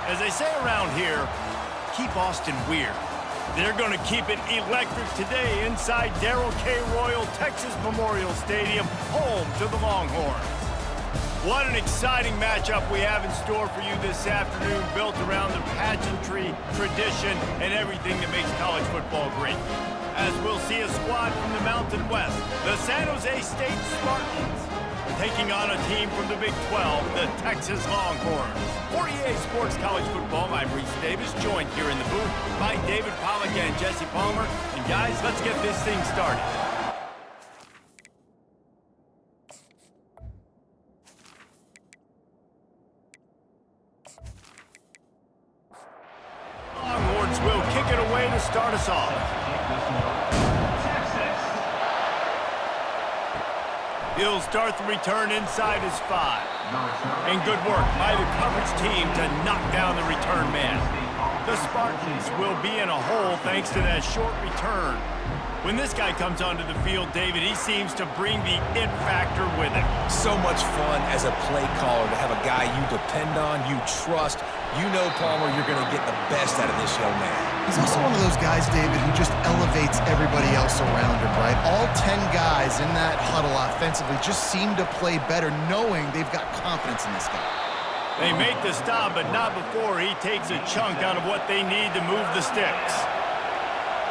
As they say around here, keep Austin weird. They're going to keep it electric today inside Darrell K. Royal Texas Memorial Stadium, home to the Longhorns. What an exciting matchup we have in store for you this afternoon, built around the pageantry, tradition, and everything that makes college football great. As we'll see a squad from the Mountain West, the San Jose State Spartans, taking on a team from the Big 12, the Texas Longhorns. For EA Sports College Football, I'm Reese Davis, joined here in the booth by David Pollack and Jesse Palmer. And guys, let's get this thing started. Longhorns will kick it away to start us off. He'll start the return inside his 5. And good work by the coverage team to knock down the return man. The Spartans will be in a hole thanks to that short return. When this guy comes onto the field, David, he seems to bring the it factor with him. So much fun as a play caller to have a guy you depend on, you trust. You know, Palmer, you're going to get the best out of this young man. He's also one of those guys, David, who just elevates everybody else around him, right? All 10 guys in that huddle offensively just seem to play better knowing they've got confidence in this guy. They make the stop, but not before he takes a chunk out of what they need to move the sticks.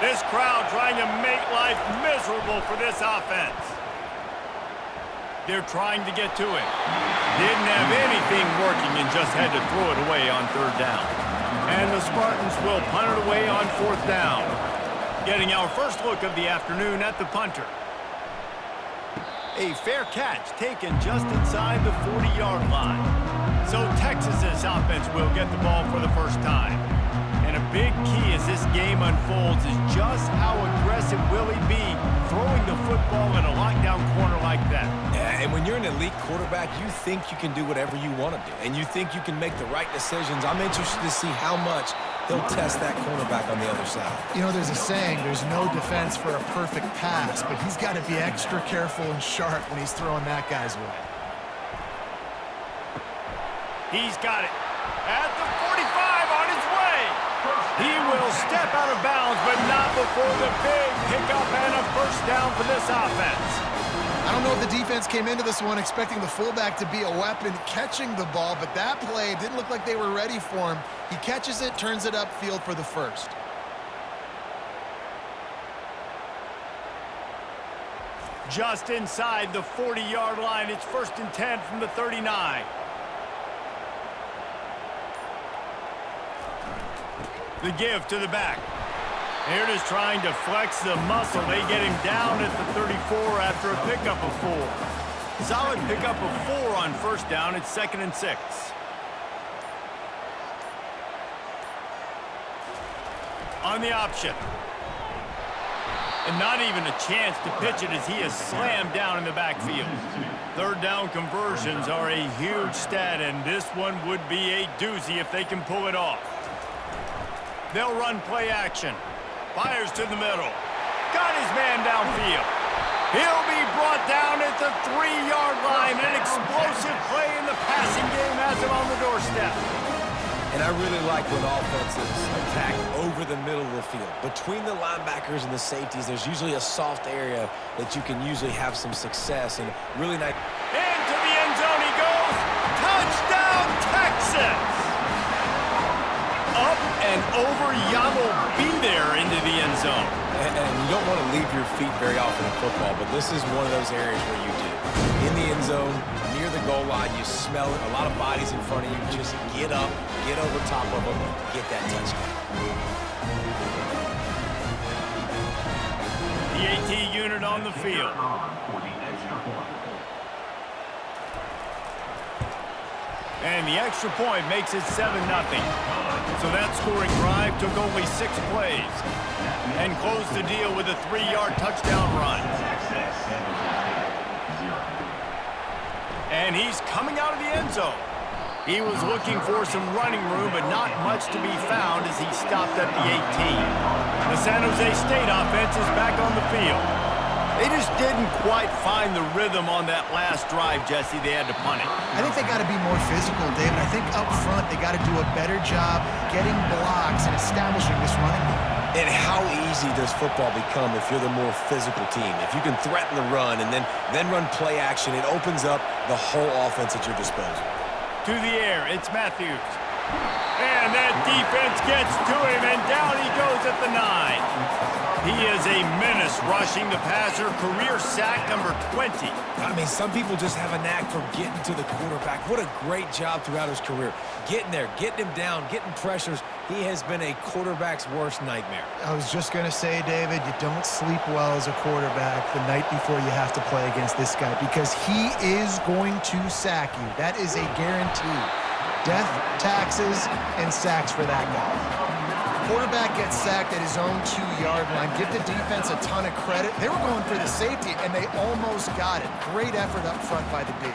This crowd trying to make life miserable for this offense. They're trying to get to it. Didn't have anything working and just had to throw it away on 3rd down. And the Spartans will punt it away on 4th down. Getting our first look of the afternoon at the punter. A fair catch taken just inside the 40-yard line. So Texas's offense will get the ball for the first time. And a big key as this game unfolds is just how aggressive will he be throwing the football in a lockdown corner like that. Yeah, and when you're an elite quarterback, you think you can do whatever you want to do, and you think you can make the right decisions. I'm interested to see how much he'll test that cornerback on the other side. You know, there's a saying, there's no defense for a perfect pass, but he's got to be extra careful and sharp when he's throwing that guy's way. He's got it at the 45 on his way. He will step out of bounds, but not before the big pickup and a first down for this offense. I don't know if the defense came into this one expecting the fullback to be a weapon catching the ball, but that play didn't look like they were ready for him. He catches it, turns it upfield for the first. Just inside the 40-yard line, it's 1st and 10 from the 39. The give to the back. Here it is trying to flex the muscle. They get him down at the 34 after a pickup of 4. Solid pickup of 4 on 1st down. It's 2nd and 6. On the option. And not even a chance to pitch it as he is slammed down in the backfield. 3rd down conversions are a huge stat, and this one would be a doozy if they can pull it off. They'll run play action. Fires to the middle. Got his man downfield. He'll be brought down at the 3-yard line. An explosive play in the passing game has him on the doorstep. And I really like when offenses attack over the middle of the field. Between the linebackers and the safeties, there's usually a soft area that you can usually have some success. And really nice. Into the end zone he goes. Touchdown, Texas! Up and over, Yamo be there into the end zone. And you don't want to leave your feet very often in football, but this is one of those areas where you do. In the end zone, near the goal line, you smell it. A lot of bodies in front of you. Just get up, get over top of them, get that touchdown. The AT unit on the field. And the extra point makes it 7-0. So that scoring drive took only 6 plays and closed the deal with a 3-yard touchdown run. And he's coming out of the end zone. He was looking for some running room, but not much to be found as he stopped at the 18. The San Jose State offense is back on the field. They just didn't quite find the rhythm on that last drive, Jesse. They had to punt it. I think they got to be more physical, David. I think up front they got to do a better job getting blocks and establishing this running game. And how easy does football become if you're the more physical team? If you can threaten the run and then run play action, it opens up the whole offense at your disposal. To the air, it's Matthews. And that defense gets to him, and down he goes at the 9. He is a menace rushing the passer, career sack number 20. I mean, some people just have a knack for getting to the quarterback. What a great job throughout his career. Getting there, getting him down, getting pressures. He has been a quarterback's worst nightmare. I was just going to say, David, you don't sleep well as a quarterback the night before you have to play against this guy because he is going to sack you. That is a guarantee. Death, taxes, and sacks for that guy. Quarterback gets sacked at his own 2-yard line. Give the defense a ton of credit. They were going for the safety, and they almost got it. Great effort up front by the D.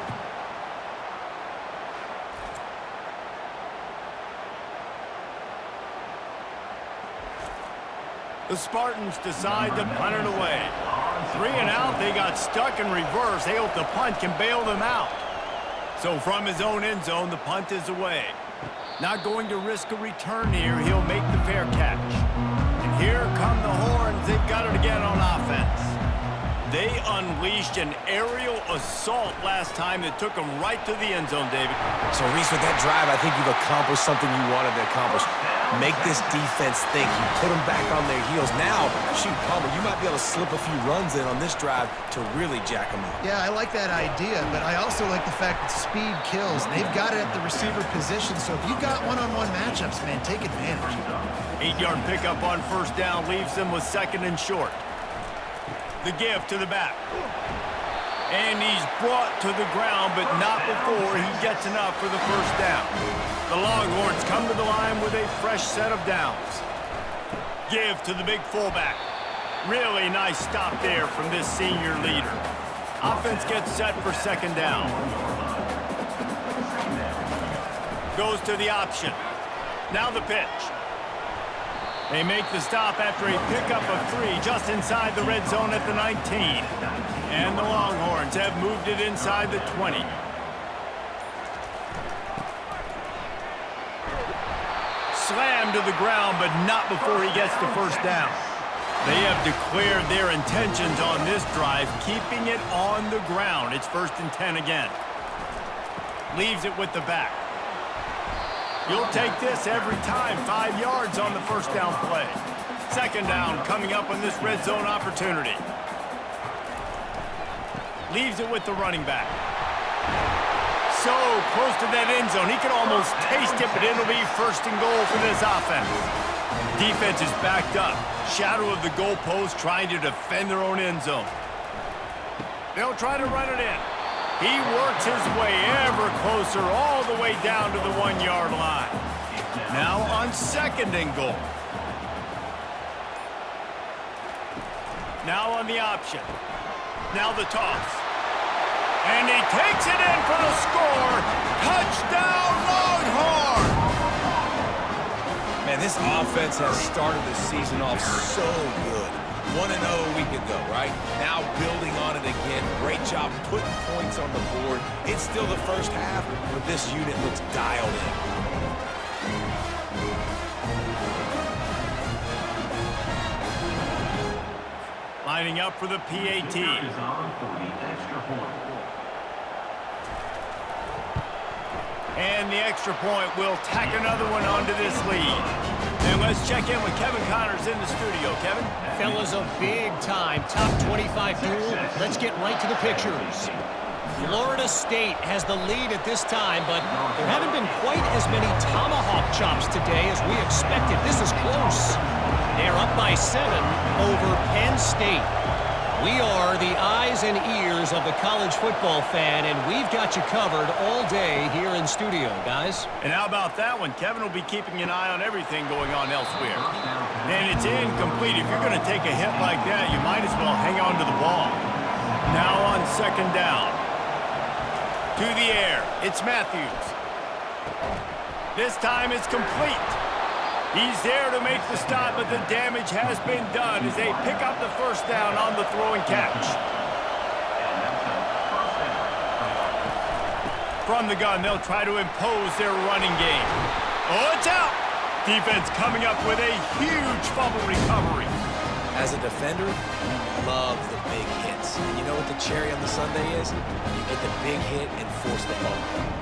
The Spartans decide to punt it away. 3 and out, they got stuck in reverse. They hope the punt can bail them out. So from his own end zone, the punt is away. Not going to risk a return here. He'll make the fair catch. And here come the Horns. They've got it again on offense. They unleashed an aerial assault last time that took them right to the end zone, David. So, Reese, with that drive, I think you've accomplished something you wanted to accomplish. Make this defense think. You put them back on their heels. Now, shoot, Palmer, you might be able to slip a few runs in on this drive to really jack them up. Yeah, I like that idea, but I also like the fact that speed kills. And they've got it at the receiver position, so if you've got one-on-one matchups, man, take advantage. 8-yard pickup on first down leaves them with 2nd and short. The give to the back. And he's brought to the ground, but not before he gets enough for the first down. The Longhorns come to the line with a fresh set of downs. Give to the big fullback. Really nice stop there from this senior leader. Offense gets set for 2nd down. Goes to the option. Now the pitch. They make the stop after a pickup of 3 just inside the red zone at the 19. And the Longhorns have moved it inside the 20. Slammed to the ground, but not before he gets the first down. They have declared their intentions on this drive, keeping it on the ground. It's 1st and 10 again. Leaves it with the back. You'll take this every time. 5 yards on the first down play. 2nd down coming up on this red zone opportunity. Leaves it with the running back. So close to that end zone. He could almost taste it, but it'll be 1st and goal for this offense. Defense is backed up. Shadow of the goalpost trying to defend their own end zone. They'll try to run it in. He works his way ever closer all the way down to the 1-yard line. Now on 2nd and goal. Now on the option. Now the toss. And he takes it in for the score. Touchdown, Longhorns! Man, this offense has started the season off so good. 1-0 a week ago, right? Now building on it again. Great job putting points on the board. It's still the first half, but this unit looks dialed in. Lining up for the PAT. And the extra point will tack another one onto this lead. And let's check in with Kevin Connors in the studio. Kevin? Fellas, a big-time top 25 duel. Let's get right to the pictures. Florida State has the lead at this time, but there haven't been quite as many tomahawk chops today as we expected. This is close. They're up by 7 over Penn State. We are the eyes and ears of the college football fan, and we've got you covered all day here in studio, guys. And how about that one? Kevin will be keeping an eye on everything going on elsewhere. And it's incomplete. If you're going to take a hit like that, you might as well hang on to the ball. Now on 2nd down. To the air. It's Matthews. This time it's complete. He's there to make the stop, but the damage has been done as they pick up the first down on the throw and catch. From the gun, they'll try to impose their running game. Oh, it's out! Defense coming up with a huge fumble recovery. As a defender, you love the big hits. And you know what the cherry on the sundae is? You get the big hit and force the fumble.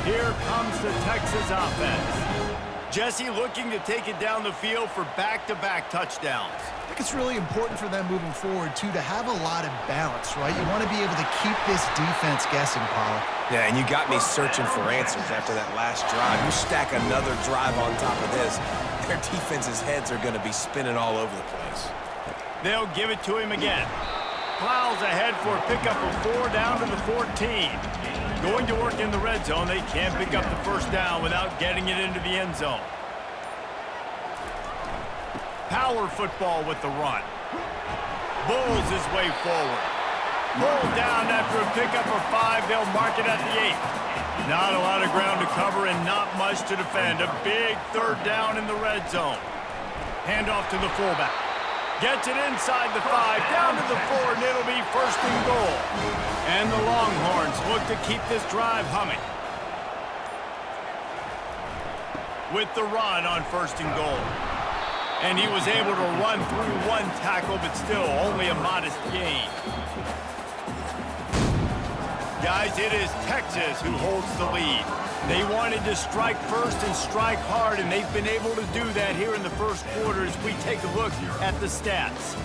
Here comes the Texas offense. Jesse looking to take it down the field for back-to-back touchdowns. I think it's really important for them moving forward, too, to have a lot of balance, right? You want to be able to keep this defense guessing, Pollock. Yeah, and you got me searching for answers after that last drive. You stack another drive on top of this, their defense's heads are going to be spinning all over the place. They'll give it to him again. Plows ahead for a pickup of 4 down to the 14. Going to work in the red zone. They can't pick up the first down without getting it into the end zone. Power football with the run. Bulls his way forward. Pulled down after a pickup of 5. They'll mark it at the 8. Not a lot of ground to cover and not much to defend. A big third down in the red zone. Handoff to the fullback. Gets it inside the 5, down to the 4, and it'll be first and goal. And the Longhorns look to keep this drive humming. With the run on first and goal. And he was able to run through 1 tackle, but still only a modest gain. Guys, it is Texas who holds the lead. They wanted to strike first and strike hard, and they've been able to do that here in the first quarter as we take a look at the stats.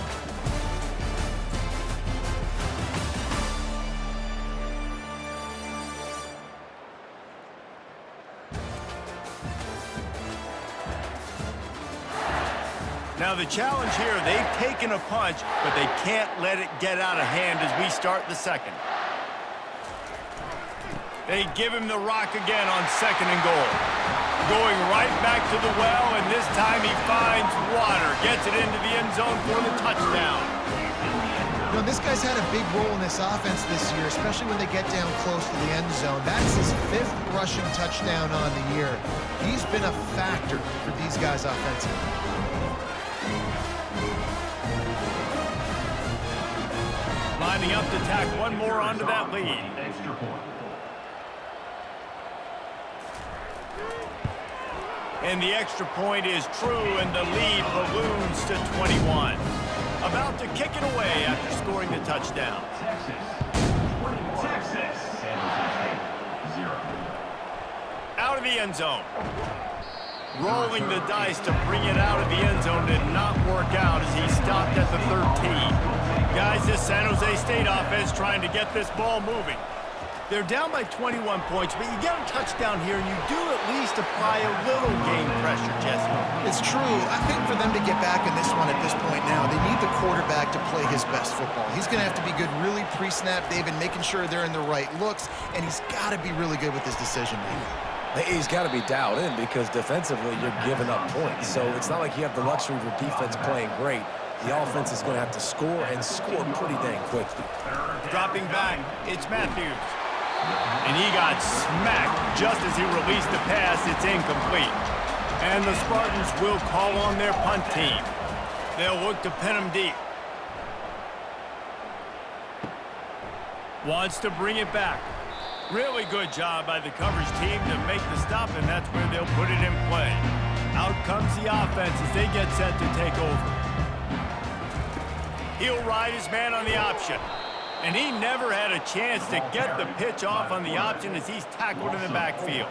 Now the challenge here, they've taken a punch, but they can't let it get out of hand as we start the second. They give him the rock again on second and goal. Going right back to the well, and this time he finds water. Gets it into the end zone for the touchdown. You know, this guy's had a big role in this offense this year, especially when they get down close to the end zone. That's his 5th rushing touchdown on the year. He's been a factor for these guys offensively. Lining up to tack one more onto that lead. And the extra point is true, and the lead balloons to 21. About to kick it away after scoring the touchdown. Out of the end zone. Rolling the dice to bring it out of the end zone did not work out as he stopped at the 13. Guys, this San Jose State offense trying to get this ball moving. They're down by 21 points, but you get a touchdown here, and you do at least apply a little game pressure, Jesse. It's true. I think for them to get back in this one at this point now, they need the quarterback to play his best football. He's going to have to be good really pre-snap, David, making sure they're in the right looks, and he's got to be really good with his decision-making. He's got to be dialed in because defensively you're giving up points. So it's not like you have the luxury of your defense playing great. The offense is going to have to score and score pretty dang quickly. Dropping back, it's Matthews. And he got smacked just as he released the pass. It's incomplete. And the Spartans will call on their punt team. They'll look to pin him deep. Wants to bring it back. Really good job by the coverage team to make the stop, and that's where they'll put it in play. Out comes the offense as they get set to take over. He'll ride his man on the option. And he never had a chance to get the pitch off on the option as he's tackled in the backfield.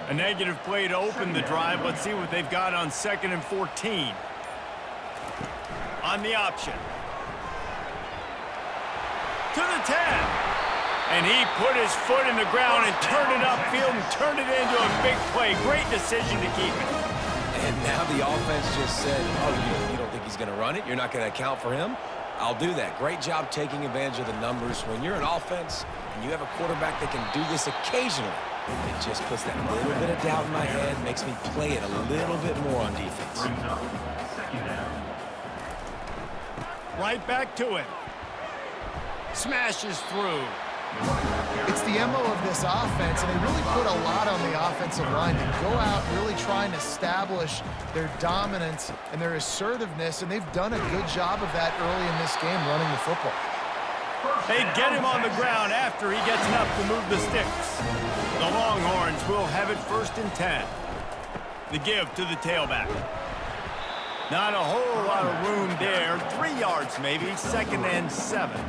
A negative play to open the drive. Let's see what they've got on 2nd and 14. On the option. To the 10. And he put his foot in the ground and turned it upfield and turned it into a big play. Great decision to keep it. And now the offense just said, oh, you don't think he's going to run it? You're not going to account for him? I'll do that. Great job taking advantage of the numbers. When you're an offense and you have a quarterback that can do this occasionally, it just puts that little bit of doubt in my head, makes me play it a little bit more on defense. Right back to him. Smashes through. It's the MO of this offense, and they really put a lot on the offensive line to go out really trying to establish their dominance and their assertiveness, and they've done a good job of that early in this game running the football. They get him on the ground after he gets enough to move the sticks. The Longhorns will have it 1st and 10. The give to the tailback. Not a whole lot of room there. 3 yards maybe, 2nd and 7.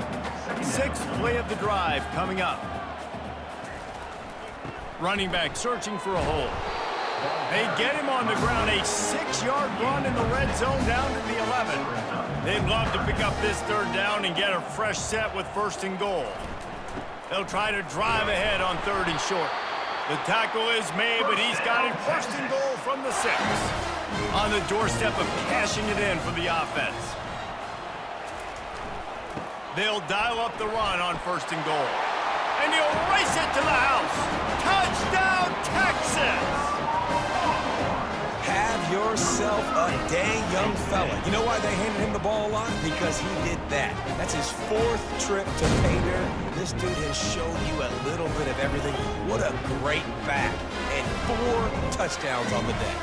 6th play of the drive coming up. Running back searching for a hole. They get him on the ground. A 6-yard run in the red zone down to the 11. They'd love to pick up this 3rd down and get a fresh set with 1st and goal. They'll try to drive ahead on 3rd and short. The tackle is made, but he's got it 1st and goal from the 6. On the doorstep of cashing it in for the offense. They'll dial up the run on 1st and goal. And he'll race it to the house. Touchdown, Texas! Have yourself a dang young fella. You know why they handed him the ball a lot? Because he did that. That's his 4th trip to pay dirt. This dude has shown you a little bit of everything. What a great back. And 4 touchdowns on the day.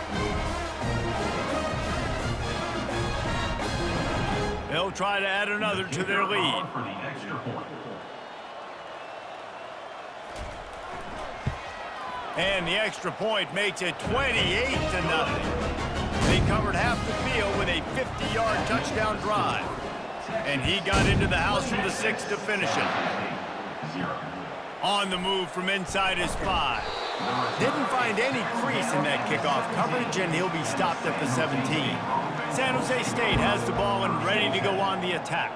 They'll try to add another to their lead. And the extra point makes it 28-0. They covered half the field with a 50-yard touchdown drive. And he got into the house from the 6 to finish it. On the move from inside his 5. Didn't find any crease in that kickoff coverage, and he'll be stopped at the 17. San Jose State has the ball and ready to go on the attack.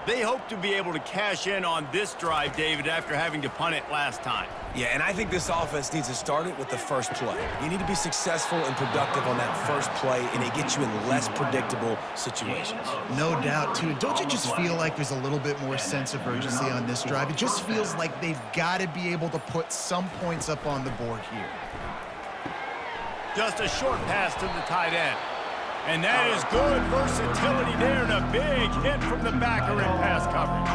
They hope to be able to cash in on this drive, David, after having to punt it last time. Yeah, and I think this offense needs to start it with the first play. You need to be successful and productive on that first play, and it gets you in less predictable situations. No doubt, too. Don't you just feel like there's a little bit more sense of urgency on this drive? It just feels like they've got to be able to put some points up on the board here. Just a short pass to the tight end. And that is good versatility there and a big hit from the backer in pass coverage.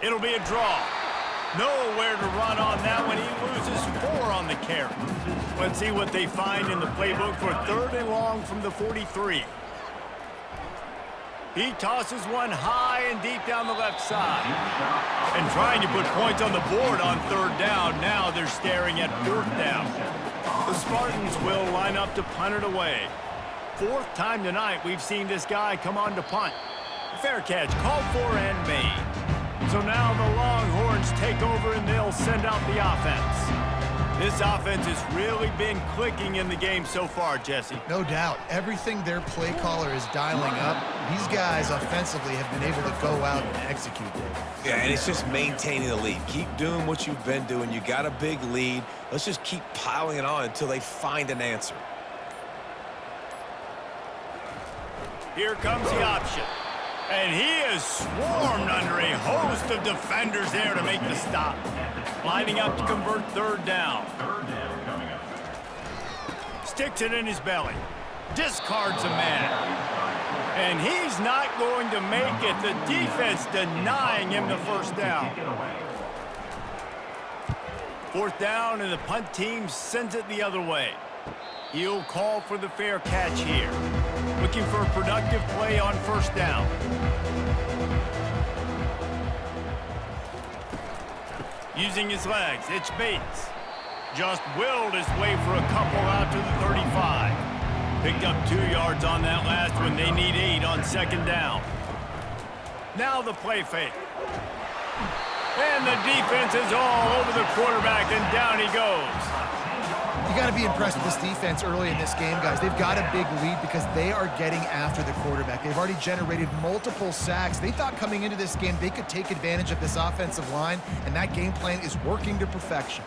It'll be a draw. Nowhere to run on that one. He loses 4 on the carry. Let's see what they find in the playbook for 3rd and long from the 43. He tosses one high and deep down the left side. And trying to put points on the board on 3rd down. Now they're staring at 4th down. The Spartans will line up to punt it away. 4th time tonight we've seen this guy come on to punt. Fair catch called for and made. So now the Longhorns take over and they'll send out the offense. This offense has really been clicking in the game so far, Jesse. No doubt. Everything their play caller is dialing up, these guys offensively have been able to go out and execute it. Yeah, and it's just maintaining the lead. Keep doing what you've been doing. You got a big lead. Let's just keep piling it on until they find an answer. Here comes the option. And he is swarmed under a host of defenders there to make the stop. Lining up to convert 3rd down. Sticks it in his belly. Discards a man. And he's not going to make it. The defense denying him the 1st down. 4th down, and the punt team sends it the other way. He'll call for the fair catch here. Looking for a productive play on 1st down. Using his legs, it's Bates. Just willed his way for a couple out to the 35. Picked up 2 yards on that last one. They need 8 on 2nd down. Now the play fake. And the defense is all over the quarterback, and down he goes. You got to be impressed with this defense early in this game, guys. They've got a big lead because they are getting after the quarterback. They've already generated multiple sacks. They thought coming into this game they could take advantage of this offensive line, and that game plan is working to perfection.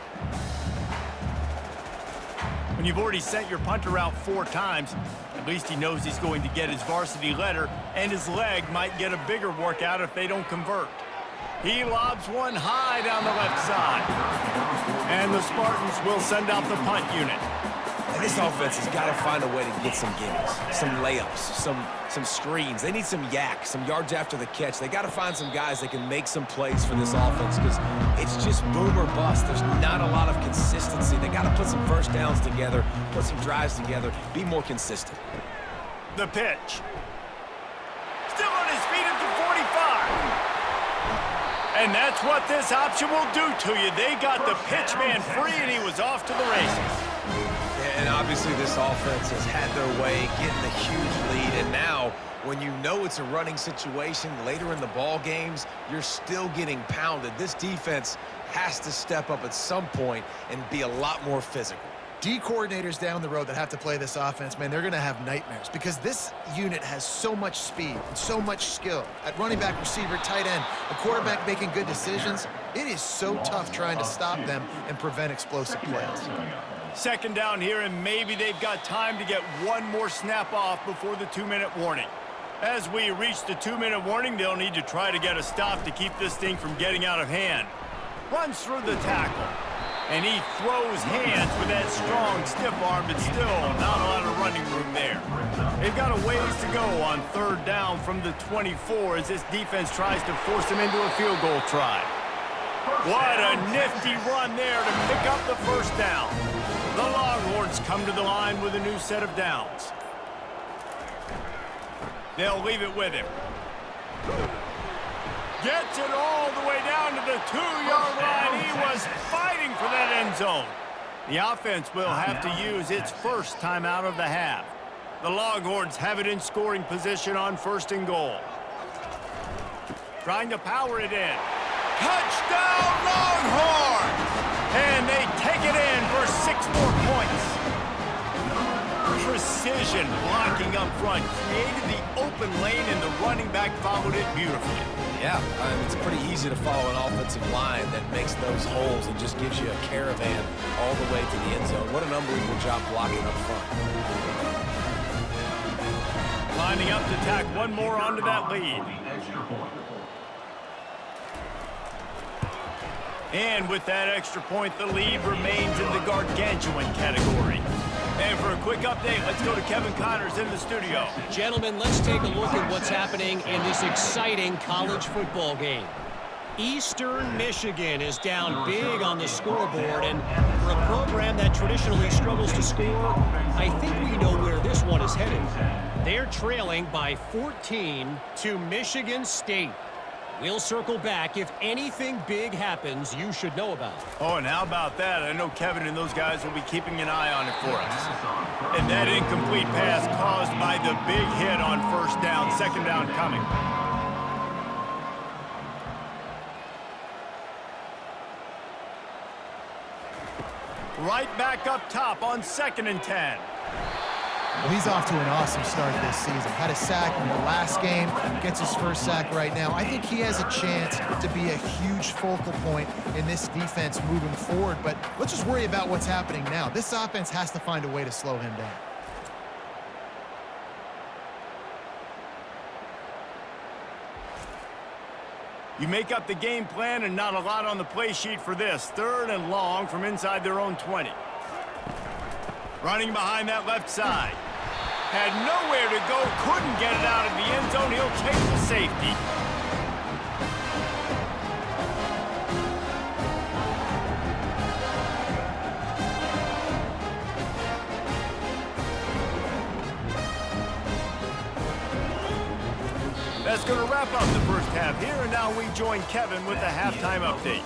When you've already sent your punter out 4 times, at least he knows he's going to get his varsity letter, and his leg might get a bigger workout if they don't convert. He lobs one high down the left side. And the Spartans will send out the punt unit. And this offense has got to find a way to get some gimmies, some layups, some screens. They need some yak, some yards after the catch. They got to find some guys that can make some plays for this offense because it's just boom or bust. There's not a lot of consistency. They got to put some first downs together, put some drives together, be more consistent. The pitch. Still on his feet at the 45. And that's what this option will do to you. They got the pitch man free, and he was off to the races. And obviously this offense has had their way, getting a huge lead. And now, when you know it's a running situation later in the ball games, you're still getting pounded. This defense has to step up at some point and be a lot more physical. D coordinators down the road that have to play this offense, man, they're going to have nightmares because this unit has so much speed and so much skill. At running back, receiver, tight end, a quarterback making good decisions, it is so tough trying to stop them and prevent explosive plays. Second down here, and maybe they've got time to get one more snap off before the 2-minute warning. As we reach the 2-minute warning, they'll need to try to get a stop to keep this thing from getting out of hand. Runs through the tackle. And he throws hands with that strong, stiff arm, but still not a lot of running room there. They've got a ways to go on third down from the 24 as this defense tries to force them into a field goal try. What a nifty run there to pick up the first down. The Longhorns come to the line with a new set of downs. They'll leave it with him. Gets it all the way down to the 2-yard line. He was fighting for that end zone. The offense will have to use its first timeout of the half. The Longhorns have it in scoring position on 1st and goal. Trying to power it in. Touchdown, Longhorns! And they take it in for 6 more points. Precision blocking up front created the open lane, and the running back followed it beautifully. Yeah, it's pretty easy to follow an offensive line that makes those holes and just gives you a caravan all the way to the end zone. What an unbelievable job blocking up front. Lining up to tack one more onto that lead. And with that extra point, the lead remains in the gargantuan category. And for a quick update, let's go to Kevin Connors in the studio. Gentlemen, let's take a look at what's happening in this exciting college football game. Eastern Michigan is down big on the scoreboard, and for a program that traditionally struggles to score, I think we know where this one is headed. They're trailing by 14 to Michigan State. We'll circle back. If anything big happens, you should know about it. Oh, and how about that? I know Kevin and those guys will be keeping an eye on it for us. And that incomplete pass caused by the big hit on 1st down. 2nd down coming. Right back up top on 2nd and 10. Well, he's off to an awesome start this season. Had a sack in the last game, gets his first sack right now. I think he has a chance to be a huge focal point in this defense moving forward, but let's just worry about what's happening now. This offense has to find a way to slow him down. You make up the game plan and not a lot on the play sheet for this. 3rd and long from inside their own 20. Running behind that left side. Had nowhere to go, couldn't get it out of the end zone. He'll take the safety. That's going to wrap up the first half here, and now we join Kevin with the halftime update.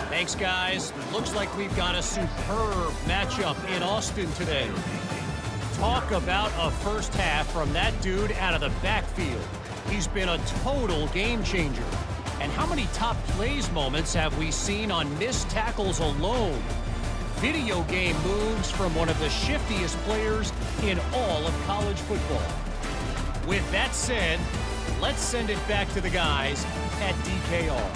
Thanks, guys. Looks like we've got a superb matchup in Austin today. Talk about a first half from that dude out of the backfield. He's been a total game changer. And how many top plays moments have we seen on missed tackles alone? Video game moves from one of the shiftiest players in all of college football. With that said, let's send it back to the guys at DKR.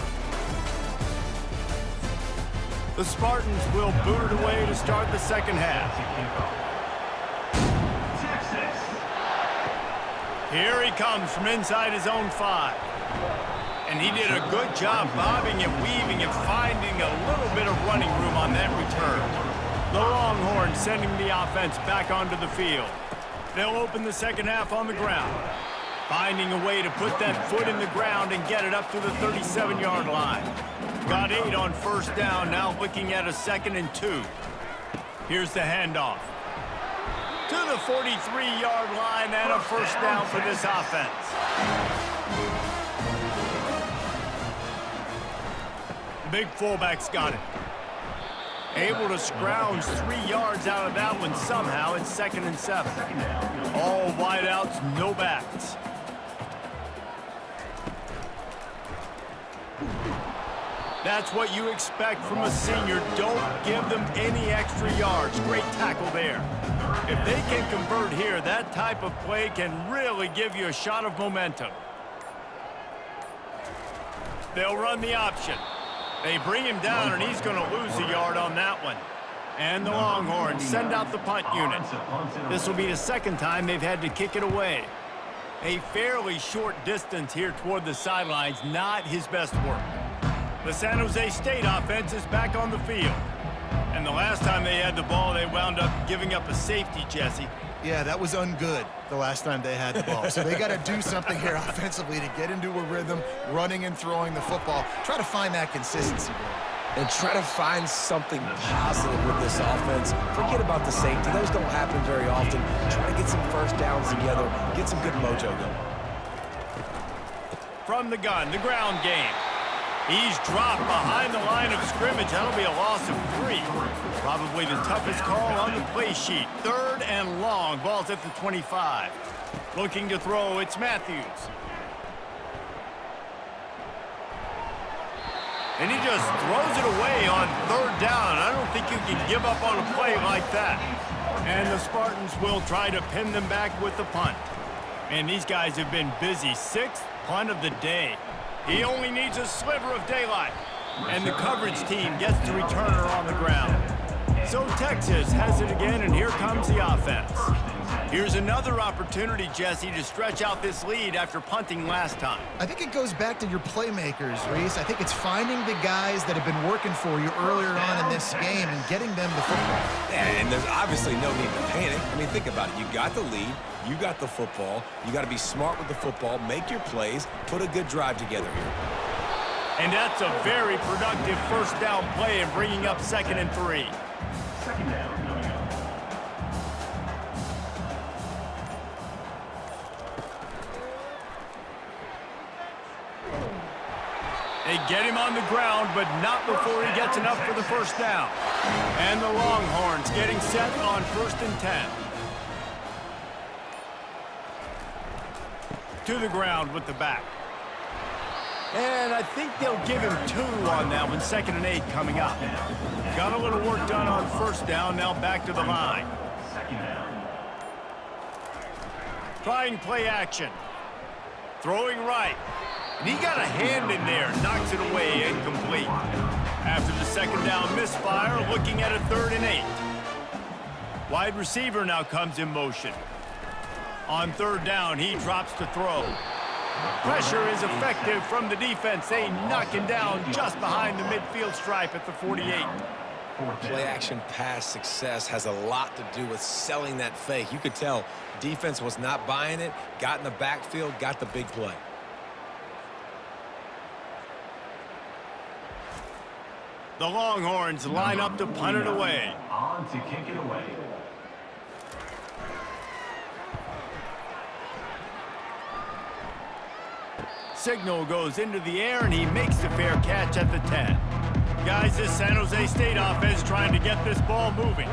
The Spartans will boot it away to start the second half. Here he comes from inside his own 5. And he did a good job bobbing and weaving and finding a little bit of running room on that return. The Longhorns sending the offense back onto the field. They'll open the second half on the ground, finding a way to put that foot in the ground and get it up to the 37-yard line. Got 8 on first down, now looking at a 2nd and 2. Here's the handoff. To the 43-yard line and a first down for this offense. Big fullback's got it. Able to scrounge 3 yards out of that one somehow. It's 2nd and 7. All wideouts, no backs. That's what you expect from a senior. Don't give them any extra yards. Great tackle there. If they can convert here, that type of play can really give you a shot of momentum. They'll run the option. They bring him down, and he's going to lose a yard on that one. And the Longhorns send out the punt unit. This will be the 2nd time they've had to kick it away. A fairly short distance here toward the sidelines, not his best work. The San Jose State offense is back on the field. And the last time they had the ball, they wound up giving up a safety, Jesse. Yeah, that was ungood the last time they had the ball. So they got to do something here offensively to get into a rhythm, running and throwing the football. Try to find that consistency there. And try to find something positive with this offense. Forget about the safety. Those don't happen very often. Try to get some first downs together. Get some good mojo going. From the gun, the ground game. He's dropped behind the line of scrimmage. That'll be a loss of 3. Probably the toughest call on the play sheet. 3rd and long. Ball's at the 25. Looking to throw, it's Matthews. And he just throws it away on 3rd down. I don't think you can give up on a play like that. And the Spartans will try to pin them back with the punt. And these guys have been busy. 6th punt of the day. He only needs a sliver of daylight. And the coverage team gets the returner on the ground. So Texas has it again, and here comes the offense. Here's another opportunity, Jesse, to stretch out this lead after punting last time. I think it goes back to your playmakers, Reese. I think it's finding the guys that have been working for you earlier on in this game and getting them the football. Yeah, and there's obviously no need to panic. I mean, think about it. You got the lead. You got the football. You got to be smart with the football, make your plays, put a good drive together here. And that's a very productive first down play and bringing up 2nd and 3. Second down. They get him on the ground, but not before he gets enough for the first down. And the Longhorns getting set on 1st and 10. To the ground with the back. And I think they'll give him 2 on that one. 2nd and 8 coming up. Got a little work done on first down. Now back to the line. Trying play action. Throwing right. And he got a hand in there. Knocks it away. Incomplete. After the 2nd down misfire, looking at a 3rd and 8. Wide receiver now comes in motion. On 3rd down, he drops to throw. Pressure is effective from the defense. They knock him down just behind the midfield stripe at the 48. Play action pass success has a lot to do with selling that fake. You could tell defense was not buying it, got in the backfield, got the big play. The Longhorns line up to punt it away. On to kick it away. Signal goes into the air, and he makes the fair catch at the 10. Guys, this San Jose State offense trying to get this ball moving.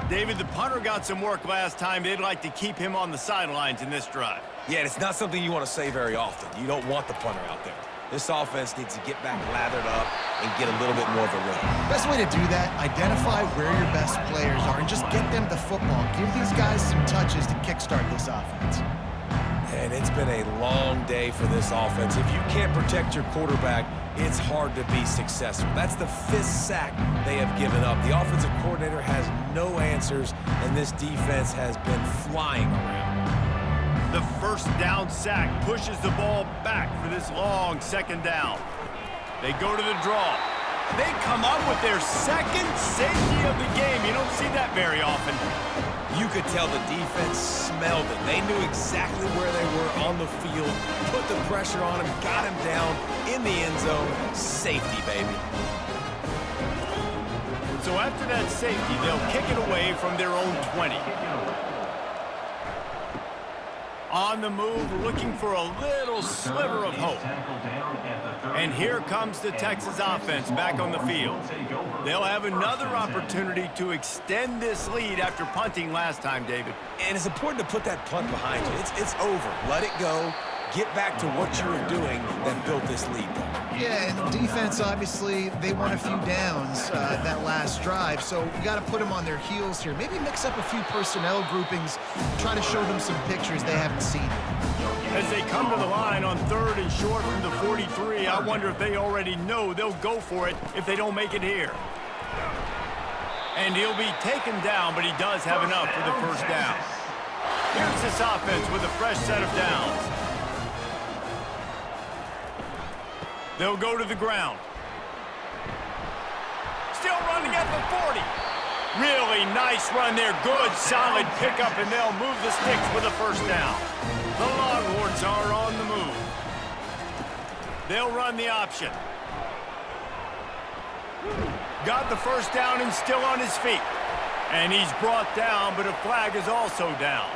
David, the punter got some work last time. They'd like to keep him on the sidelines in this drive. Yeah, it's not something you want to say very often. You don't want the punter out there. This offense needs to get back lathered up and get a little bit more of a rhythm. Best way to do that, identify where your best players are and just get them the football. Give these guys some touches to kickstart this offense. And it's been a long day for this offense. If you can't protect your quarterback, it's hard to be successful. That's the 5th sack they have given up. The offensive coordinator has no answers, and this defense has been flying around. The first down sack pushes the ball back for this long 2nd down. They go to the draw. They come up with their second safety of the game. You don't see that very often. You could tell the defense smelled it. They knew exactly where they were on the field, put the pressure on him, got him down in the end zone. Safety, baby. So after that safety, they'll kick it away from their own 20. On the move, looking for a little sliver of hope. And here comes the Texas offense back on the field. They'll have another opportunity to extend this lead after punting last time, David. And it's important to put that punt behind you. It's over. Let it go. Get back to what you were doing that built this lead. Yeah, and defense, obviously, they won a few downs that last drive, so you got to put them on their heels here. Maybe mix up a few personnel groupings, try to show them some pictures they haven't seen yet. As they come to the line on 3rd and short from the 43, I wonder if they already know they'll go for it if they don't make it here. And he'll be taken down, but he does have enough for the first down. Here's this offense with a fresh set of downs. They'll go to the ground. Still running at the 40. Really nice run there. Good, solid pickup, and they'll move the sticks for the first down. The Longhorns are on the move. They'll run the option. Got the first down and still on his feet. And he's brought down, but a flag is also down.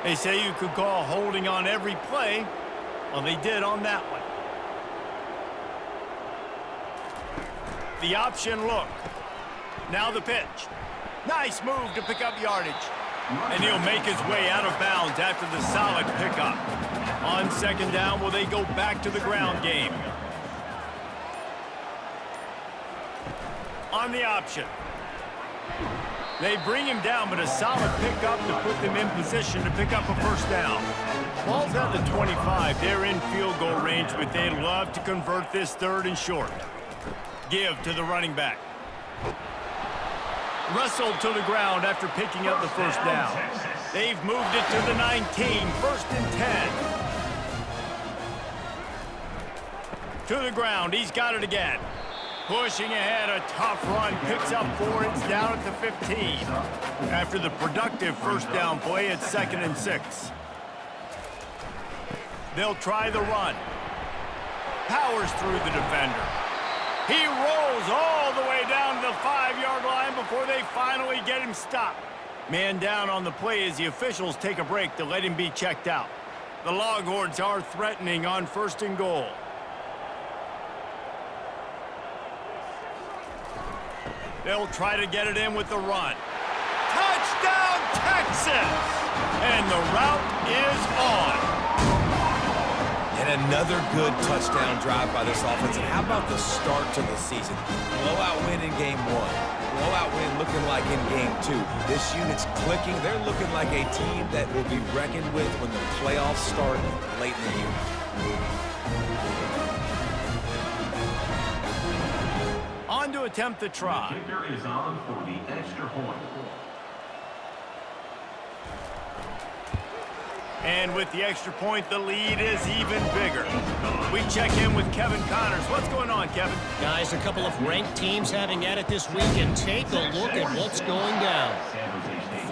They say you could call holding on every play. Well, they did on that one. The option look. Now the pitch. Nice move to pick up yardage. And he'll make his way out of bounds after the solid pickup. On 2nd down, will they go back to the ground game? On the option. They bring him down, but a solid pickup to put them in position to pick up a first down. Ball's at the 25. They're in field goal range, but they'd love to convert this 3rd and short. Give to the running back. Wrestled to the ground after picking up the first down. They've moved it to the 19, 1st and 10. To the ground, he's got it again. Pushing ahead, a tough run, picks up 4, it's down at the 15. After the productive first down play, it's 2nd and 6. They'll try the run. Powers through the defender. He rolls all the way down to the 5-yard line before they finally get him stopped. Man down on the play as the officials take a break to let him be checked out. The Longhorns are threatening on 1st and goal. They'll try to get it in with the run. Touchdown, Texas! And the route is on. And another good touchdown drive by this offense. And how about the start to the season? Blowout win in game 1. Blowout win looking like in game 2. This unit's clicking. They're looking like a team that will be reckoned with when the playoffs start late in the year. On to attempt the try. The kicker is on for the extra point. And with the extra point, the lead is even bigger. We check in with Kevin Connors. What's going on, Kevin? Guys, a couple of ranked teams having at it this week, and take a look at what's going down.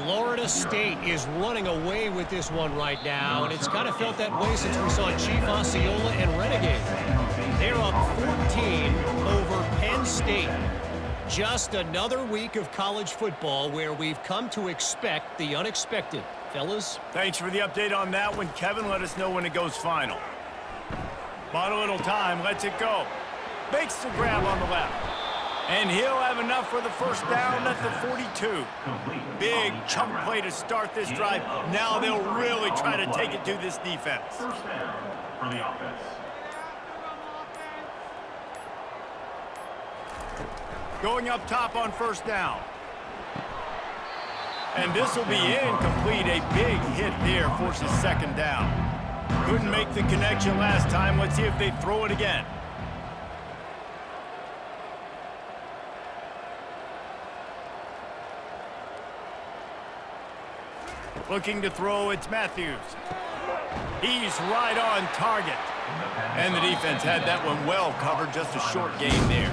Florida State is running away with this one right now, and it's kind of felt that way since we saw Chief Osceola and Renegade. They're up 14 over Penn State. Just another week of college football where we've come to expect the unexpected. Fellas? Thanks for the update on that one, Kevin. Let us know when it goes final. Bought a little time, lets it go. Makes the grab on the left. And he'll have enough for the first down at the 42. Big chunk play to start this drive. Now they'll really try to take it to this defense. First down for the offense. Going up top on first down. And this will be incomplete. A big hit there forces 2nd down. Couldn't make the connection last time. Let's see if they throw it again. Looking to throw, it's Matthews. He's right on target. And the defense had that one well covered, just a short game there.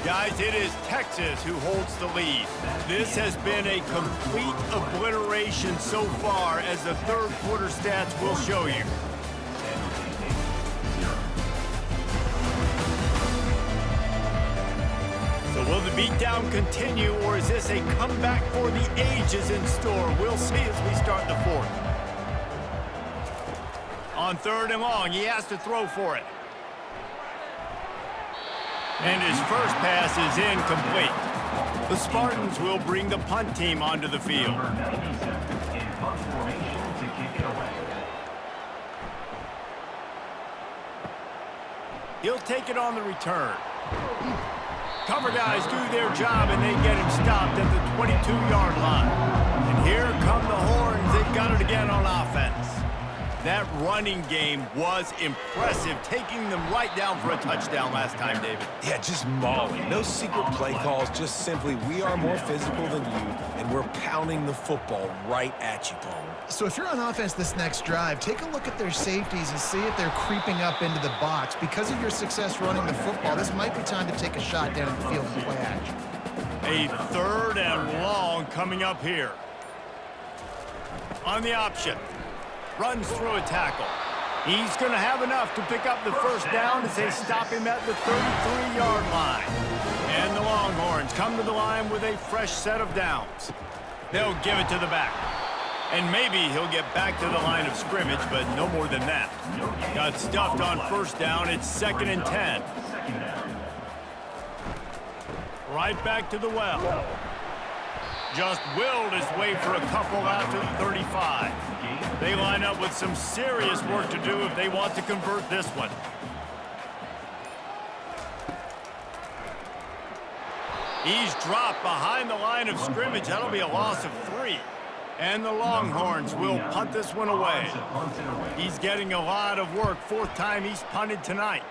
Guys, it is Texas who holds the lead. This has been a complete obliteration so far, as the third quarter stats will show you. So will the beatdown continue, or is this a comeback for the ages in store? We'll see as we start the fourth. On 3rd and long, he has to throw for it. And his first pass is incomplete. The Spartans will bring the punt team onto the field. He'll take it on the return. Cover guys do their job, and they get him stopped at the 22-yard line. And here come the Horns. They've got it again on offense. That running game was impressive, taking them right down for a touchdown last time, David. Yeah, just mauling. No secret play calls, just simply we are more physical than you, and we're pounding the football right at you, Palmer. So if you're on offense this next drive, take a look at their safeties and see if they're creeping up into the box. Because of your success running the football, this might be time to take a shot down the field and play action. A 3rd and long coming up here. On the option. Runs through a tackle. He's going to have enough to pick up the first down as they stop him at the 33-yard line. And the Longhorns come to the line with a fresh set of downs. They'll give it to the back. And maybe he'll get back to the line of scrimmage, but no more than that. Got stuffed on first down. It's 2nd and 10. Right back to the well. Just willed his way for a couple out to the 35. They line up with some serious work to do if they want to convert this one. He's dropped behind the line of scrimmage. That'll be a loss of 3. And the Longhorns will punt this one away. He's getting a lot of work. 4th time he's punted tonight.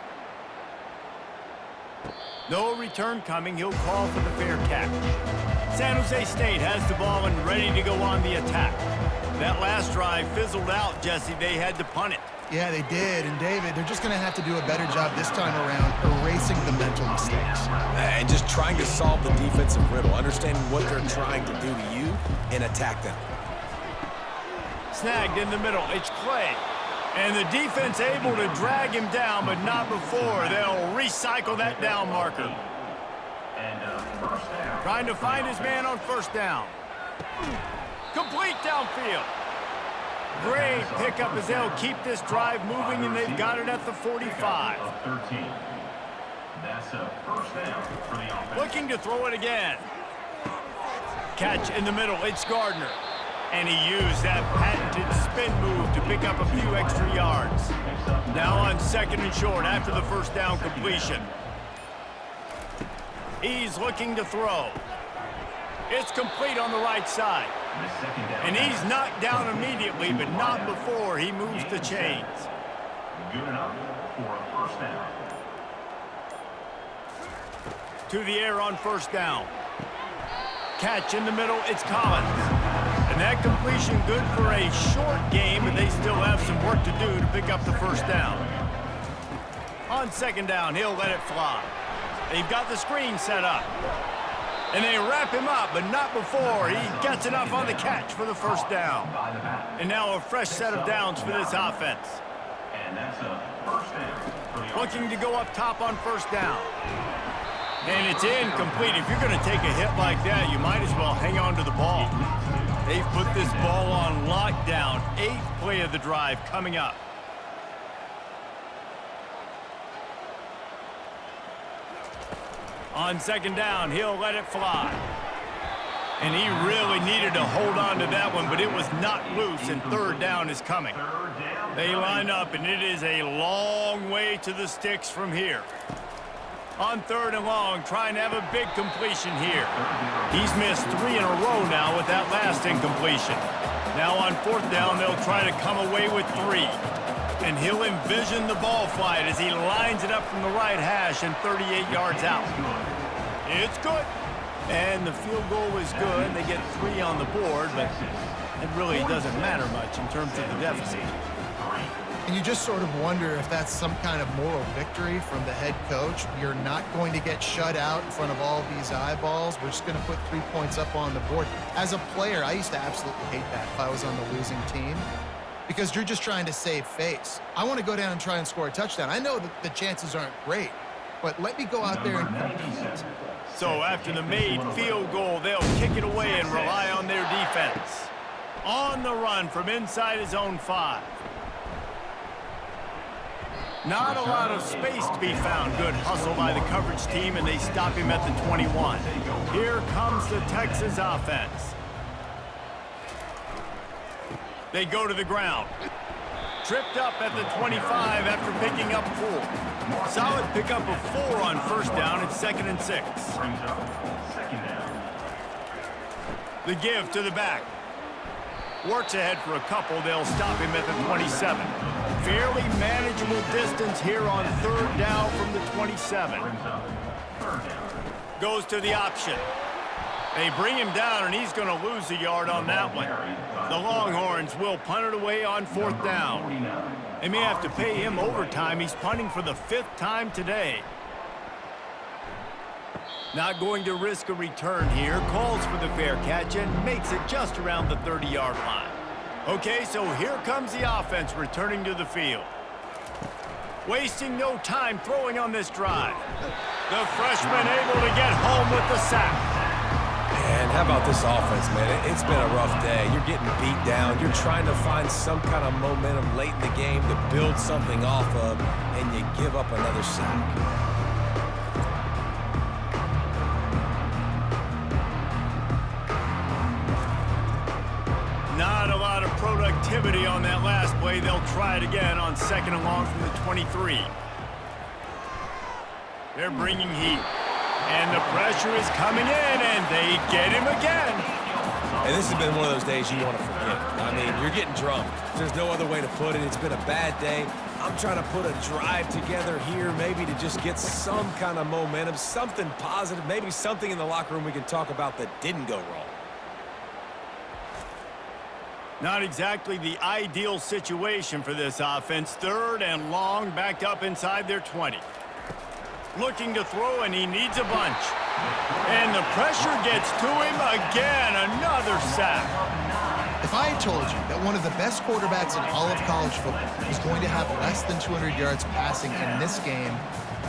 No return coming. He'll call for the fair catch. San Jose State has the ball and ready to go on the attack. That last drive fizzled out, Jesse. They had to punt it. Yeah, they did. And, David, they're just going to have to do a better job this time around erasing the mental mistakes. And just trying to solve the defensive riddle, understanding what they're trying to do to you and attack them. Snagged in the middle. It's Clay. And the defense able to drag him down, but not before. They'll recycle that down marker. Trying to find his man on first down. Complete downfield. Great pickup as they'll keep this drive moving, and they've got it at the 45. That's a first down for the offense. Looking to throw it again. Catch in the middle. It's Gardner. And he used that patented spin move to pick up a few extra yards. Now on 2nd and short after the first down completion. He's looking to throw. It's complete on the right side. And he's knocked down immediately, but not before he moves the chains. Good enough for a first down. To the air on first down. Catch in the middle, it's Collins. And that completion good for a short game, but they still have some work to do to pick up the first down. On 2nd down, he'll let it fly. They've got the screen set up. And they wrap him up, but not before he gets enough on the catch for the first down. And now a fresh set of downs for this offense. And that's a first down for the offense. Looking to go up top on first down. And it's incomplete. If you're going to take a hit like that, you might as well hang on to the ball. They've put this ball on lockdown. 8th play of the drive coming up. On 2nd down, he'll let it fly. And he really needed to hold on to that one, but it was not loose, and 3rd down is coming. They line up, and it is a long way to the sticks from here. On 3rd and long, trying to have a big completion here. He's missed 3 in a row now with that last incompletion. Now on 4th down, they'll try to come away with 3. And he'll envision the ball flight as he lines it up from the right hash and 38 yards out. It's good. And the field goal is good. They get 3 on the board, but it really doesn't matter much in terms of the deficit. And you just sort of wonder if that's some kind of moral victory from the head coach. You're not going to get shut out in front of all these eyeballs. We're just going to put 3 points up on the board. As a player, I used to absolutely hate that if I was on the losing team, because you're just trying to save face. I want to go down and try and score a touchdown. I know that the chances aren't great, but let me go out there and compete. So after the made field goal, they'll kick it away and rely on their defense. On the run from inside his own 5. Not a lot of space to be found. Good hustle by the coverage team, and they stop him at the 21. Here comes the Texas offense. They go to the ground. Tripped up at the 25 after picking up 4. Solid pickup of 4 on first down. It's 2nd and 6. The give to the back. Works ahead for a couple. They'll stop him at the 27. Fairly manageable distance here on 3rd down from the 27. Goes to the option. They bring him down, and he's going to lose a yard on that one. The Longhorns will punt it away on 4th down. They may have to pay him overtime. He's punting for the 5th time today. Not going to risk a return here. Calls for the fair catch and makes it just around the 30-yard line. Okay, so here comes the offense returning to the field. Wasting no time throwing on this drive. The freshman able to get home with the sack. And how about this offense, man? It's been a rough day. You're getting beat down. You're trying to find some kind of momentum late in the game to build something off of, and you give up another sack. Not a lot of productivity on that last play. They'll try it again on 2nd and long from the 23. They're bringing heat. And the pressure is coming in, and they get him again. And this has been one of those days you want to forget. I mean, you're getting drunk. There's no other way to put it. It's been a bad day. I'm trying to put a drive together here, maybe to just get some kind of momentum, something positive, maybe something in the locker room we can talk about that didn't go wrong. Not exactly the ideal situation for this offense. 3rd and long, backed up inside their 20. Looking to throw, and he needs a bunch. And the pressure gets to him again. Another sack. If I had told you that one of the best quarterbacks in all of college football was going to have less than 200 yards passing in this game,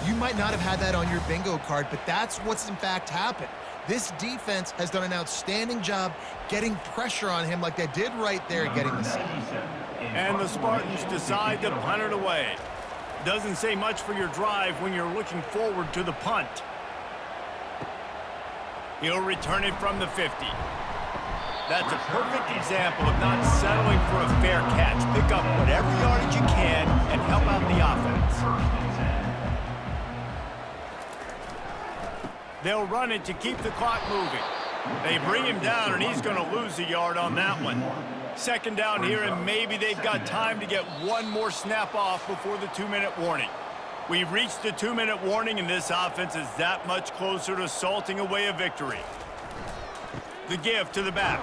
you might not have had that on your bingo card, but that's what's in fact happened. This defense has done an outstanding job getting pressure on him like they did right there, getting the sack. And the Spartans decide to punt it away. Doesn't say much for your drive when you're looking forward to the punt. He'll return it from the 50. That's a perfect example of not settling for a fair catch. Pick up whatever yardage you can and help out the offense. They'll run it to keep the clock moving. They bring him down, and he's going to lose a yard on that one. 2nd down here, and maybe they've got time to get one more snap off before the 2-minute warning. We've reached the 2-minute warning, and this offense is that much closer to salting away a victory. The give to the back.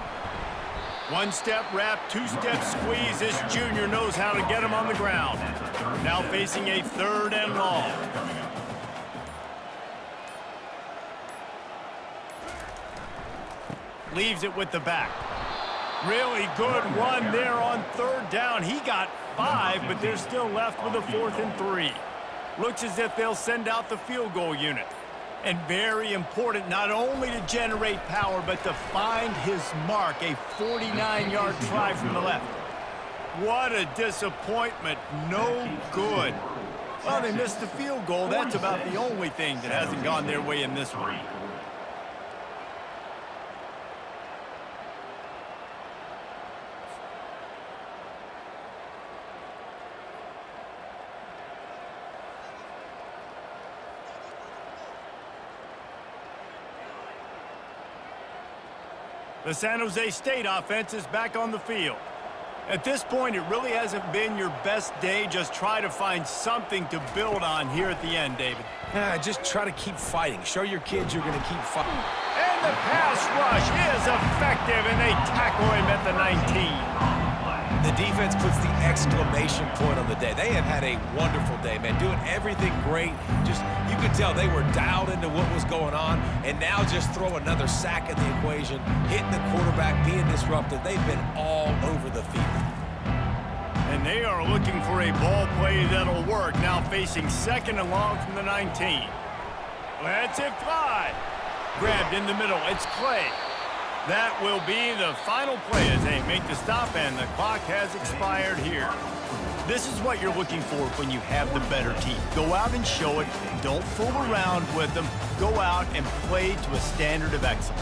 1-step wrap, 2-step squeeze. This junior knows how to get him on the ground. Now facing a 3rd and long. Leaves it with the back. Really good run there on 3rd down. He got 5, but they're still left with a 4th and 3. Looks as if they'll send out the field goal unit. And very important, not only to generate power, but to find his mark, a 49-yard try from the left. What a disappointment. No good. Well, they missed the field goal. That's about the only thing that hasn't gone their way in this one. The San Jose State offense is back on the field. At this point, it really hasn't been your best day. Just try to find something to build on here at the end, David. Just try to keep fighting. Show your kids you're going to keep fighting. And And the pass rush is effective, and they tackle him at the 19. The defense puts the exclamation point on the day. They have had a wonderful day, man, doing everything great. Just, you could tell they were dialed into what was going on, and now just throw another sack in the equation, hitting the quarterback, being disruptive. They've been all over the field. And they are looking for a ball play that'll work. Now facing second and long from the 19. Lets it fly. Grabbed in the middle. It's Clay. That will be the final play as they make the stop, and the clock has expired here. This is what you're looking for when you have the better team. Go out and show it. Don't fool around with them. Go out and play to a standard of excellence.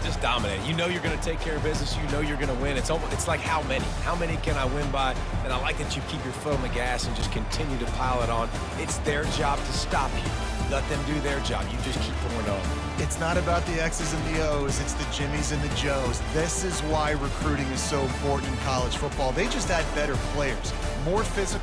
Just dominate. You know you're going to take care of business. You know you're going to win. It's like how many? How many can I win by? And I like that you keep your foot on the gas and just continue to pile it on. It's their job to stop you. Let them do their job. You just keep going on. It's not about the X's and the O's. It's the Jimmies and the Joes. This is why recruiting is so important in college football. They just add better players, more physical.